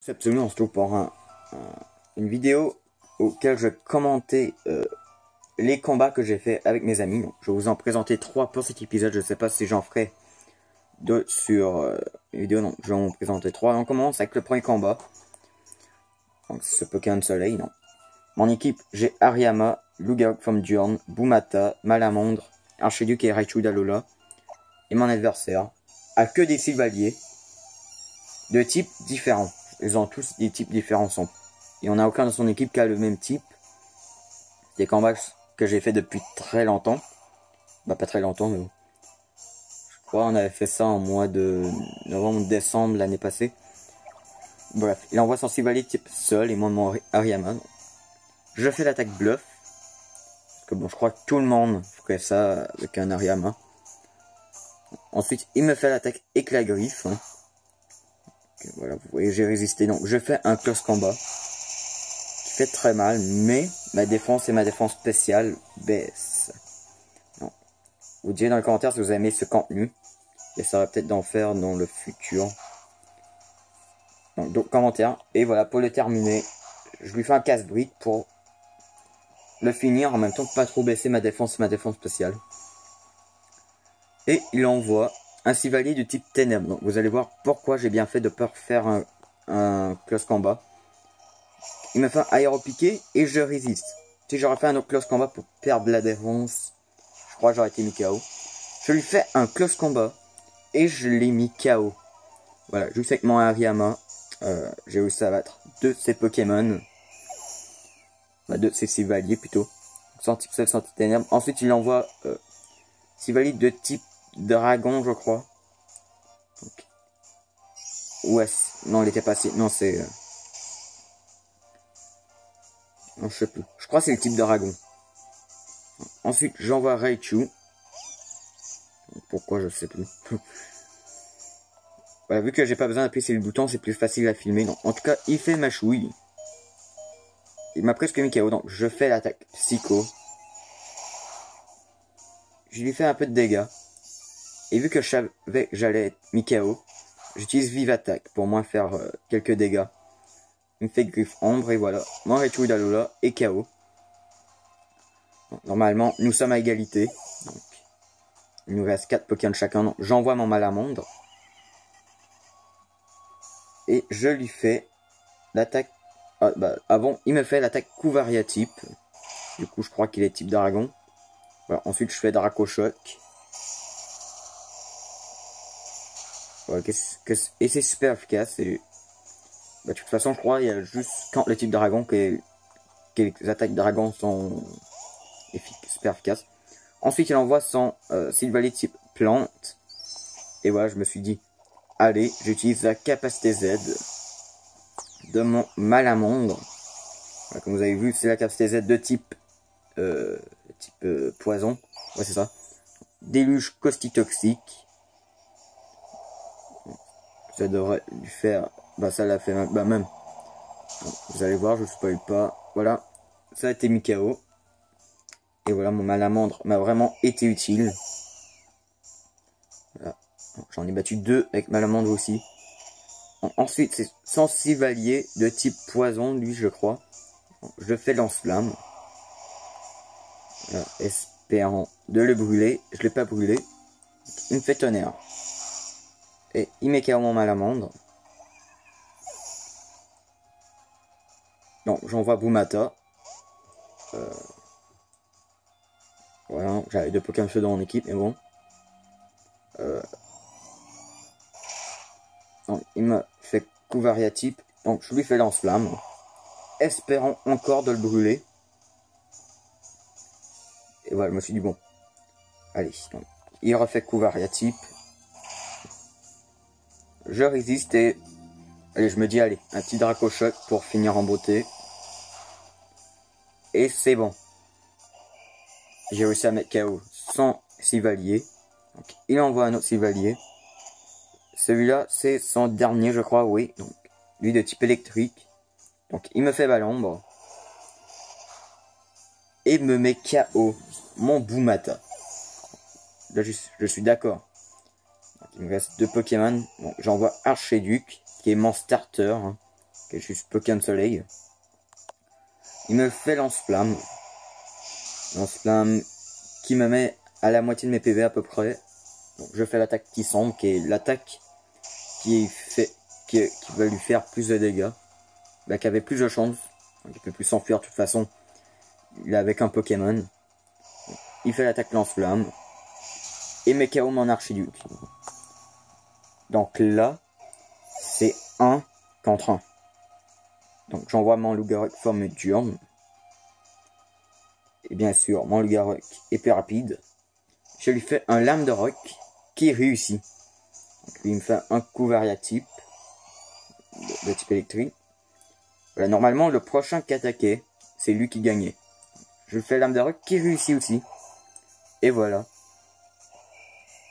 Absolument, on se trouve pour une vidéo auquel je commentais les combats que j'ai fait avec mes amis. Donc, je vais vous en présenter 3 pour cet épisode. Je ne sais pas si j'en ferai d'autres sur une vidéo. Donc, je vais en présenter 3. On commence avec le premier combat. Donc, c'est ce Pokémon Soleil. Donc. Mon équipe, j'ai Hariyama, Lugia from Durn, Bumata, Malamondre, Archiduc et Raichu d'Alola. Et mon adversaire a que des Sylvaliers de types différents. Ils ont tous des types différents. Et on n'a aucun de son équipe qui a le même type. Des combats que j'ai fait depuis très longtemps. Bah pas très longtemps mais bon. Je crois on avait fait ça en mois de novembre-décembre l'année passée. Bref, il envoie son Sylvalier type Sol et moi mon Hariyama. Je fais l'attaque bluff. Parce que bon, je crois que tout le monde ferait ça avec un Hariyama. Ensuite, il me fait l'attaque éclat griffe. Voilà, vous voyez, j'ai résisté. Donc, je fais un close combat qui fait très mal, mais ma défense et ma défense spéciale baissent. Donc, vous direz dans les commentaires si vous avez aimé ce contenu. J'essaierai peut-être d'en faire dans le futur. Donc, commentaires. Et voilà, pour le terminer, je lui fais un casse-brique pour le finir en même temps que pas trop baisser ma défense et ma défense spéciale. Et il envoie un Sylvalier de type ténèbres. Donc vous allez voir pourquoi j'ai bien fait de pas faire un close combat. Il me fait un aéropiqué et je résiste. Si j'aurais fait un autre close combat pour perdre la défense, je crois que j'aurais été mis KO. Je lui fais un close combat et je l'ai mis KO. Voilà, juste avec mon Hariyama, j'ai réussi à battre 2 de ces Pokémon. Bah, 2 de ces Sylvaliers plutôt. Sans type Sol, sans type ténèbres. Ensuite il envoie Sylvalier de type dragon, je crois. Donc, ouais, non, il était pas si. Non, c'est. Non, je sais plus. Je crois que c'est le type dragon. Ensuite, j'envoie Raichu. Pourquoi, je sais plus. Voilà, vu que j'ai pas besoin d'appuyer sur le bouton, c'est plus facile à filmer. Donc, en tout cas, il fait ma chouille. Il m'a presque mis KO, donc je fais l'attaque psycho. Je lui fais un peu de dégâts. Et vu que je savais que j'allais être mis KO, j'utilise Vive Attaque pour moins faire quelques dégâts. Il me fait griffe ombre et voilà. Mon Raichu d'Alola est KO. Bon, normalement, nous sommes à égalité. Donc, il nous reste 4 Pokémon chacun. J'envoie mon Malamondre. Et je lui fais l'attaque. Ah, bah, avant, il me fait l'attaque Couvaria type. Du coup, je crois qu'il est type dragon. Voilà. Ensuite, je fais Draco Choc. Voilà, et c'est super efficace. Bah, de toute façon, je crois qu'il y a juste quand le type dragon que les attaques dragon sont super efficaces. Ensuite, il envoie son Sylvalier type plante. Et voilà, je me suis dit, allez, j'utilise la capacité Z de mon Malamondre. Voilà, comme vous avez vu, c'est la capacité Z de type, poison. Ouais, c'est ça. Déluge caustique toxique. Ça devrait lui faire. Bah, ça l'a fait bah, même. Donc, vous allez voir, je ne spoil pas. Voilà. Ça a été mis KO. Et voilà, mon Malamondre m'a vraiment été utile. Voilà. J'en ai battu 2 avec Malamondre aussi. Ensuite, c'est son Sylvalier de type poison, lui, je crois. Je fais lance-flamme. Voilà, espérant de le brûler. Je ne l'ai pas brûlé. Il me fait tonnerre. Et il met KO mon Malamondre. Donc j'envoie Bumata. Voilà, j'avais 2 Pokémon feu dans mon équipe, mais bon. Donc, il me fait Couvaria type. Donc je lui fais lance-flamme. Espérant encore de le brûler. Et voilà, je me suis dit bon. Allez, donc, il refait Couvaria type. Je résiste et allez, je me dis allez, un petit Draco Choc pour finir en beauté. Et c'est bon. J'ai réussi à mettre KO son Sylvalier. Donc, il envoie un autre Sylvalier. Celui-là, c'est son dernier, je crois, oui. Donc, lui de type électrique. Donc, il me fait Balombre. Et me met KO mon Bumata. Là, je suis d'accord. Il me reste 2 Pokémon. Donc, j'envoie Archiduc, qui est mon starter. Hein. qui est juste Pokémon Soleil. Il me fait lance-flamme. Lance-flamme qui me met à la moitié de mes PV à peu près. Donc je fais l'attaque qui semble, qui est l'attaque qui va lui faire plus de dégâts. Bah, qui avait plus de chance. Il peut plus s'enfuir de toute façon. Il est avec un Pokémon. Il fait l'attaque lance-flamme. Et mes KO mon archiduc. Donc là, c'est 1 contre 1. Donc j'envoie mon Loup-Garou forme diurne. Et bien sûr, mon Loup-Garou est plus rapide. Je lui fais un lame de roc qui réussit. Donc lui il me fait un coup variatype de type électrique. Voilà, normalement le prochain qui attaquait, c'est lui qui gagnait. Je fais lame de roc qui réussit aussi. Et voilà.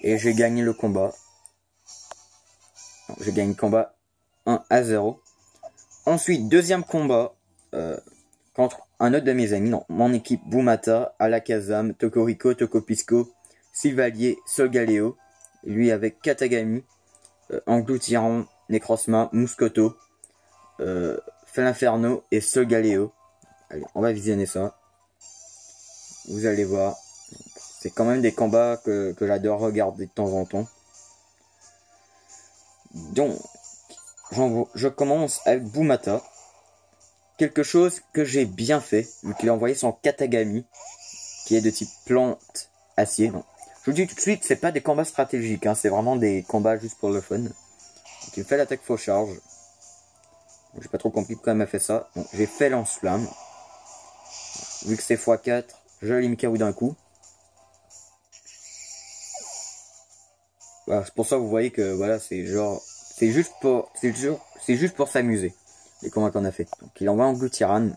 Et j'ai gagné le combat. J'ai gagné le combat 1-0. Ensuite, deuxième combat contre un autre de mes amis. Non, mon équipe Boumata, Alakazam, Tokoriko, Tokopisco, Sylvalier, Solgaleo. Lui avec Katagami, Angloutiran, Necrozma, Muscoto, Felinferno et Solgaleo. Allez, on va visionner ça. Vous allez voir. C'est quand même des combats que j'adore regarder de temps en temps. Donc, je commence avec Boumata. Quelque chose que j'ai bien fait, vu qu'il a envoyé son Katagami, qui est de type plante acier. Non. Je vous dis tout de suite, c'est pas des combats stratégiques, hein, c'est vraiment des combats juste pour le fun. Donc, il fait l'attaque faux charge. J'ai pas trop compris pourquoi il m'a fait ça. Donc, j'ai fait lance-flamme. Vu que c'est x4, je l'ai mis KO d'un coup. Voilà, c'est pour ça que vous voyez que voilà, c'est genre, c'est juste pour s'amuser, les combats qu'on a fait. Donc il envoie Angloutiran.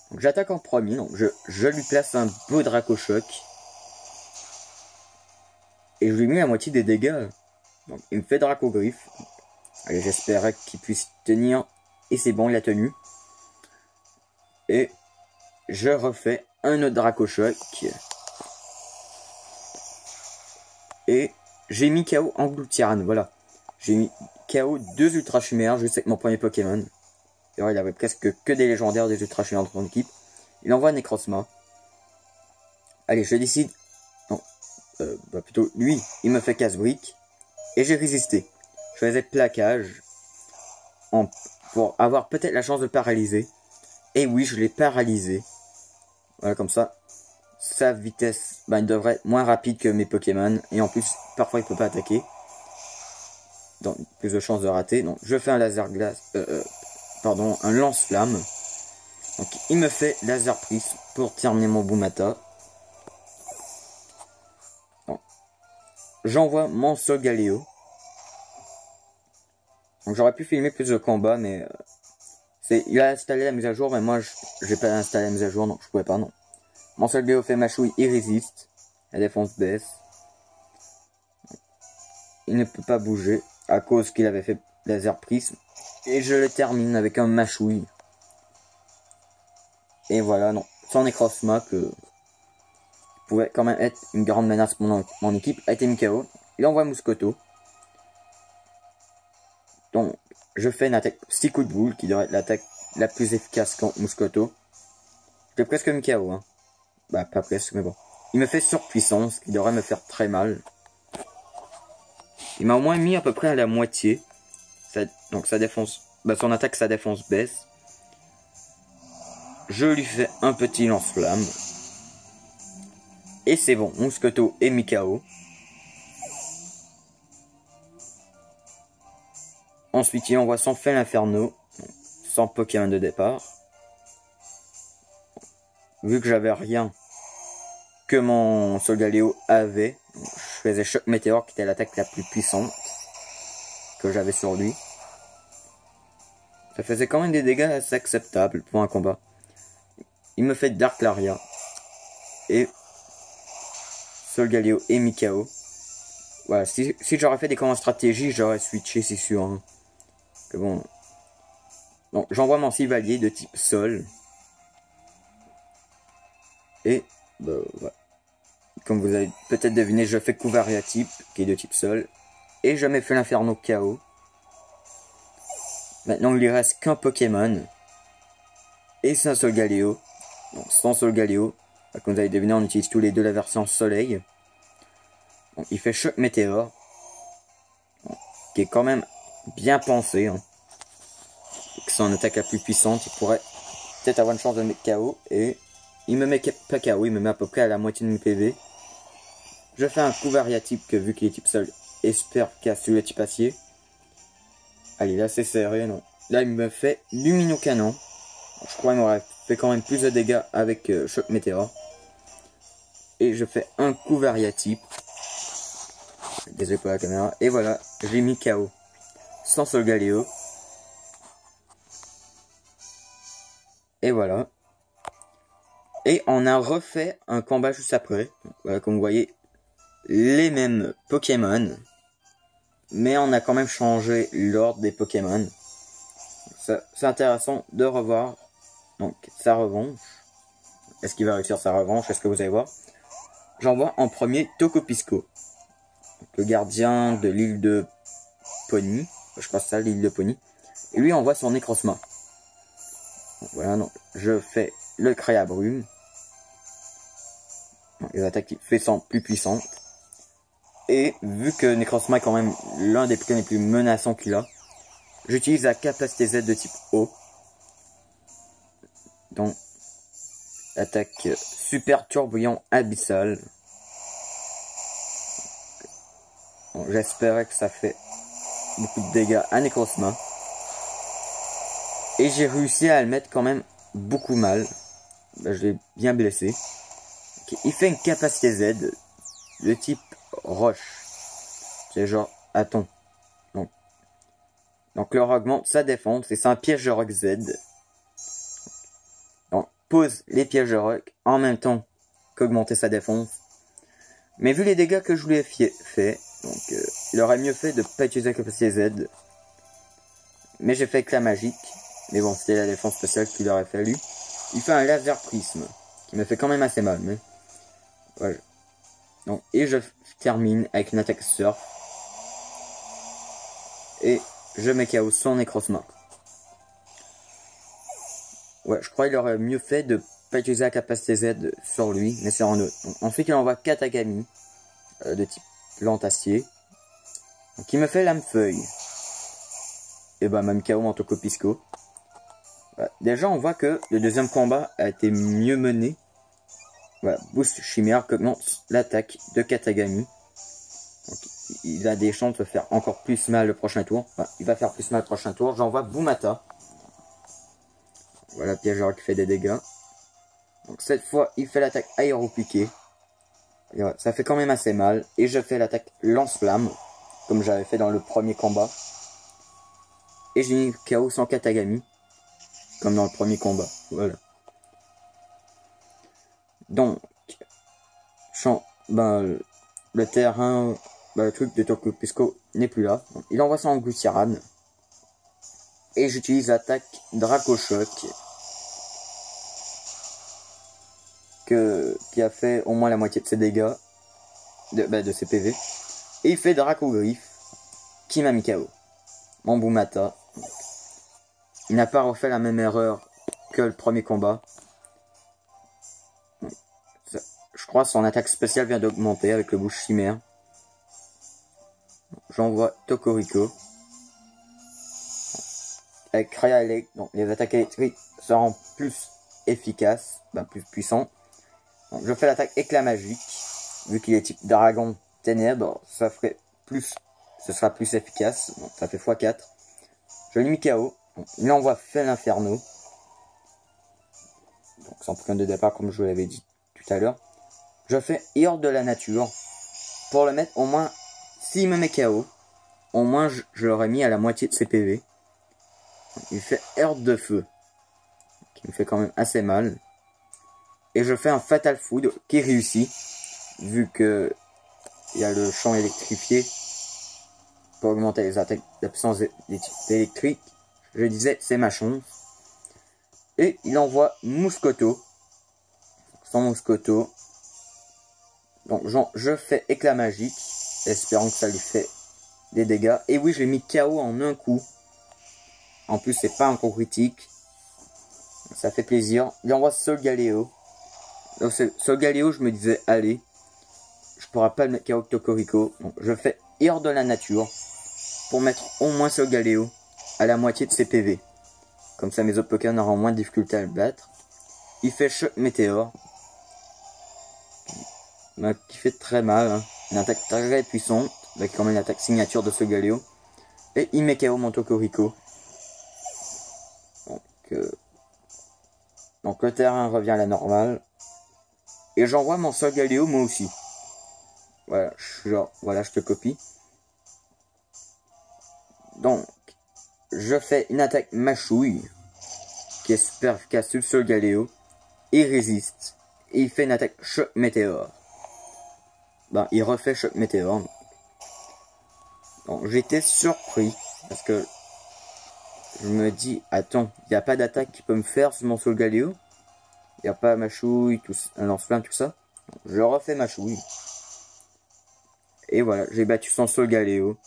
Donc j'attaque en premier, donc je lui place un beau Dracochoc. Et je lui mets la moitié des dégâts. Donc il me fait Dracogriffe. Allez, j'espérais qu'il puisse tenir. Et c'est bon, il a tenu. Et je refais un autre Dracochoc. Et j'ai mis KO Angloutiran, voilà. J'ai mis KO 2 Ultra Chimères juste avec mon premier Pokémon. Et ouais, il avait presque que des légendaires des Ultra Chimères dans son équipe. Il envoie Necrozma. Allez, je décide. Non, plutôt lui, il me fait casse-brique. Et j'ai résisté. Je faisais plaquage. Pour avoir peut-être la chance de le paralyser. Et oui, je l'ai paralysé. Voilà, comme ça. Sa vitesse, il devrait être moins rapide que mes Pokémon. Et en plus, parfois il peut pas attaquer. Donc, plus de chances de rater. Donc, je fais un laser glace. Un lance-flamme. Donc, il me fait laser prise pour terminer mon Boumata. J'envoie mon Solgaleo. Donc, j'aurais pu filmer plus de combats, mais il a installé la mise à jour, mais moi, j'ai pas installé la mise à jour, donc je pouvais pas, non. Mon Solgaleo fait mâchouille, il résiste. La défense baisse. Il ne peut pas bouger à cause qu'il avait fait laser prisme. Et je le termine avec un mâchouille. Et voilà, non. Son Necrozma que pouvait quand même être une grande menace pour mon équipe a été mis KO. Il envoie Muscoto. Donc, je fais une attaque 6 coups de boule qui devrait être l'attaque la plus efficace contre Muscoto. J'ai presque mis KO, hein. Bah, pas presque, mais bon. Il me fait surpuissance, qui devrait me faire très mal. Il m'a au moins mis à peu près à la moitié. Donc sa défense, son attaque, sa défense baisse. Je lui fais un petit lance-flamme. Et c'est bon, Muscoto est mis KO. Ensuite, il envoie son Felinferno, sans Pokémon de départ. Vu que j'avais rien que mon Solgaleo avait, je faisais Choc Météore qui était l'attaque la plus puissante que j'avais sur lui. Ça faisait quand même des dégâts assez acceptables pour un combat. Il me fait Dark Laria. Et Solgaleo et Mikao. Voilà, si j'aurais fait des combats stratégie, j'aurais switché, c'est sûr. Hein. Que bon. Donc j'envoie mon Sylvalier de type Sol. Et voilà. Comme vous avez peut-être deviné, je fais coup variatype qui est de type Sol. Et je mets Felinferno KO. Maintenant, il lui reste qu'un Pokémon. Et c'est un Solgaleo. Donc, sans Solgaleo. Comme vous avez deviné, on utilise tous les deux la version Soleil. Donc, il fait Choc Météore. Donc, qui est quand même bien pensé. Hein. Que son attaque la plus puissante, il pourrait peut-être avoir une chance de me mettre KO. Et il me met pas KO, il me met à peu près à la moitié de mes PV. Je fais un coup variatype que vu qu'il est type sol, espère casse le type acier. Allez, là c'est serré, non. Là il me fait Lumino-Canon. Je crois qu'il m'aurait fait quand même plus de dégâts avec Choc Météore. Et je fais un coup variatype. Désolé pour la caméra. Et voilà, j'ai mis KO. Sans Solgaleo. Et voilà. Et on a refait un combat juste après. Donc, voilà, comme vous voyez, les mêmes Pokémon. Mais on a quand même changé l'ordre des Pokémon. C'est intéressant de revoir. Donc, sa revanche. Est-ce qu'il va réussir sa revanche? Est-ce que vous allez voir? J'envoie en premier Tokopisco. Le gardien de l'île de Pony. Je crois que c'est ça, l'île de Pony. Et lui envoie son Necrozma. Voilà, donc je fais le Créabrume. Les attaques sont plus puissantes. Et vu que Necrozma est quand même l'un des Pokémon les plus menaçants qu'il a, j'utilise la capacité Z de type O. Donc, attaque super tourbillon abyssal. Bon, j'espérais que ça fait beaucoup de dégâts à Necrozma. Et j'ai réussi à le mettre quand même beaucoup mal. Ben, je l'ai bien blessé. Okay. Il fait une capacité Z de type roche. C'est genre Aton. Donc leur augmente sa défense et c'est un piège de rock Z. Donc pose les pièges de rock en même temps qu'augmenter sa défense. Mais vu les dégâts que je lui ai fait, donc il aurait mieux fait de pas utiliser la capacité Z. Mais j'ai fait éclat magique. Mais bon, c'était la défense spéciale qu'il aurait fallu. Il fait un laser prisme qui me fait quand même assez mal. Mais voilà. Donc, et je termine avec une attaque surf. Et je mets KO son Necrozma. Ouais, je crois qu'il aurait mieux fait de pas utiliser la capacité Z sur lui, mais sur un autre. Donc, ensuite, il envoie Katagami de type plante acier. Donc, il me fait lame feuille. Et bah, même KO mon Tokopisco. Voilà. Déjà, on voit que le deuxième combat a été mieux mené. Voilà, boost chimère qui augmente l'attaque de Katagami. Donc, il a des chances de faire encore plus mal le prochain tour. Enfin, il va faire plus mal le prochain tour. J'envoie Boumata. Voilà, piégeur qui fait des dégâts. Donc cette fois, il fait l'attaque aéropiquée. Voilà, ça fait quand même assez mal. Et je fais l'attaque lance-flamme, comme j'avais fait dans le premier combat. Et j'ai mis KO sans Katagami, comme dans le premier combat. Voilà. Donc, le terrain, le truc de Tokopisco n'est plus là. Donc, il envoie ça en Gluciran. Et j'utilise l'attaque Draco Choc. Qui a fait au moins la moitié de ses dégâts. De ses PV. Et il fait Draco Griffe. Qui m'a mis KO. Mon Boumata. Il n'a pas refait la même erreur que le premier combat. Je crois que son attaque spéciale vient d'augmenter avec le bouche chimère. J'envoie Tokorico. Avec Craya Elect, donc les attaques électriques seront plus efficaces, plus puissants. Donc, je fais l'attaque éclat magique. Vu qu'il est type dragon ténèbres, ça ferait plus, ce sera plus efficace. Donc ça fait x4. Je l'ai mis KO. Donc, il envoie Fel Inferno. Donc sans point de départ comme je vous l'avais dit tout à l'heure. Je fais Horde de la nature. Pour le mettre au moins, s'il me met KO, au moins je l'aurais mis à la moitié de ses PV. Donc, il fait Horde de feu. Qui me fait quand même assez mal. Et je fais un Fatal Food qui réussit. Vu que il y a le champ électrifié. Pour augmenter les attaques d'absence électrique. Je disais, c'est ma chance. Et il envoie Mouscoto. Sans Mouscoto. Donc je fais éclat magique. Espérant que ça lui fait des dégâts. Et oui, j'ai mis KO en un coup. En plus, c'est pas un coup critique. Ça fait plaisir. J'envoie Solgaleo. Donc, Solgaleo, je me disais, allez, je pourrais pas le mettre KO Togorico. Donc, je fais Hors de la nature pour mettre au moins Solgaleo à la moitié de ses PV. Comme ça, mes autres Pokémon auront moins de difficulté à le battre. Il fait Choc Météore. Qui fait très mal. Hein. Une attaque très puissante. Avec quand même une attaque signature de Solgaleo. Et il met KO mon Togorico. Donc le terrain revient à la normale. Et j'envoie mon Solgaleo moi aussi. Voilà, voilà, je te copie. Donc, je fais une attaque mâchouille. Qui est super efficace sur le Solgaleo. Il résiste. Et il fait une attaque Choc Météore. Ben, il refait Choc Météore. Donc, j'étais surpris. Parce que je me dis, attends, il n'y a pas d'attaque qui peut me faire sur mon Solgaleo. Il n'y a pas mâchouille, un lance-flamme, tout ça. Je refais mâchouille. Et voilà, j'ai battu son Solgaleo.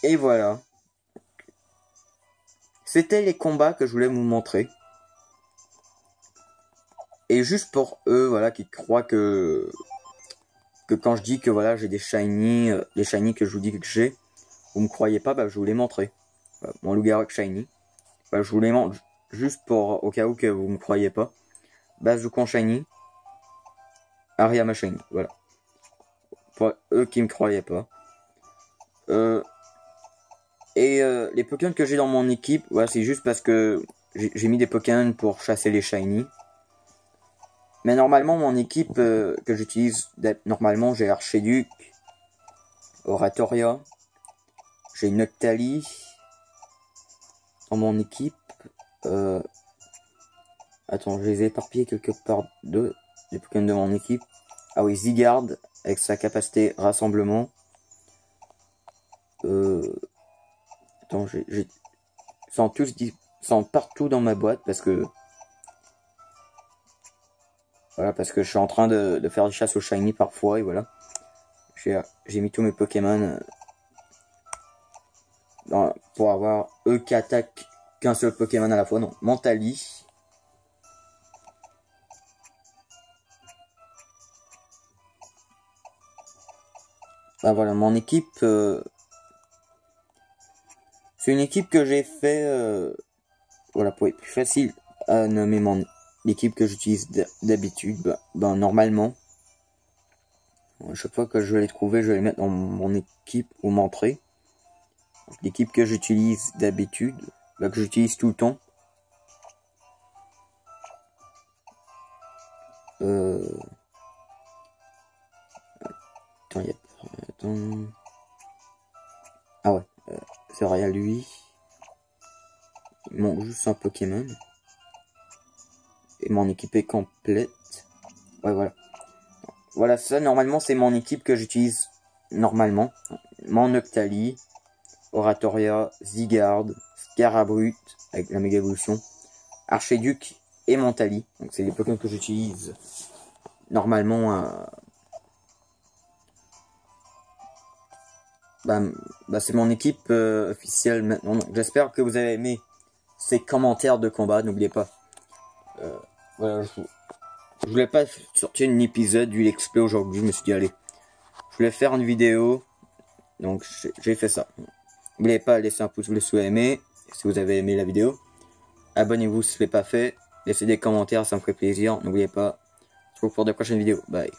Et voilà. C'était les combats que je voulais vous montrer. Et juste pour eux, voilà, qui croient que quand je dis que voilà, j'ai des shiny, les shiny que je vous dis que j'ai, vous me croyez pas, bah je vous les montrer. Mon Loup-Garou shiny. Bah, je vous les montre juste pour au cas où que vous me croyez pas. Bazookan shiny. Ariama shiny, voilà. Pour eux qui me croyaient pas. Les Pokémon que j'ai dans mon équipe, voilà, c'est juste parce que j'ai mis des Pokémon pour chasser les shiny. Mais normalement, mon équipe que j'utilise, normalement, j'ai Archiduc, Oratoria, j'ai Noctali dans mon équipe. Attends, je les ai éparpillés quelque part des Pokémon de mon équipe. Ah oui, Zygarde, avec sa capacité rassemblement. Attends, ils sont partout dans ma boîte parce que... Voilà, parce que je suis en train de faire des chasses au shiny parfois, et voilà. J'ai mis tous mes Pokémon pour avoir eux qui attaquent qu'un seul Pokémon à la fois. Non, Mentali. Ben voilà, mon équipe... c'est une équipe que j'ai fait... voilà, pour être plus facile à nommer l'équipe que j'utilise d'habitude. Ben normalement, à chaque fois que je vais les trouver, je vais les mettre dans mon équipe ou m'entrer. L'équipe que j'utilise d'habitude, que j'utilise tout le temps. Attends. Ah ouais, c'est vrai, à lui. Il manque juste un Pokémon. Et mon équipe est complète. Ouais, voilà. Voilà, ça, normalement, c'est mon équipe que j'utilise normalement. Mon Noctali, Oratoria, Zygarde, Scarabrute, avec la méga évolution, Archiduc et Mentali. Donc, c'est les Pokémon que j'utilise normalement. C'est mon équipe officielle maintenant. J'espère que vous avez aimé ces commentaires de combat. N'oubliez pas. Voilà, je voulais pas sortir un épisode du Let's Play aujourd'hui. Je me suis dit, allez, je voulais faire une vidéo. Donc, j'ai fait ça. N'oubliez pas de laisser un pouce bleu si vous avez aimé. Si vous avez aimé la vidéo. Abonnez-vous si ce n'est pas fait. Laissez des commentaires, ça me ferait plaisir. N'oubliez pas. On se retrouve pour de prochaines vidéos. Bye.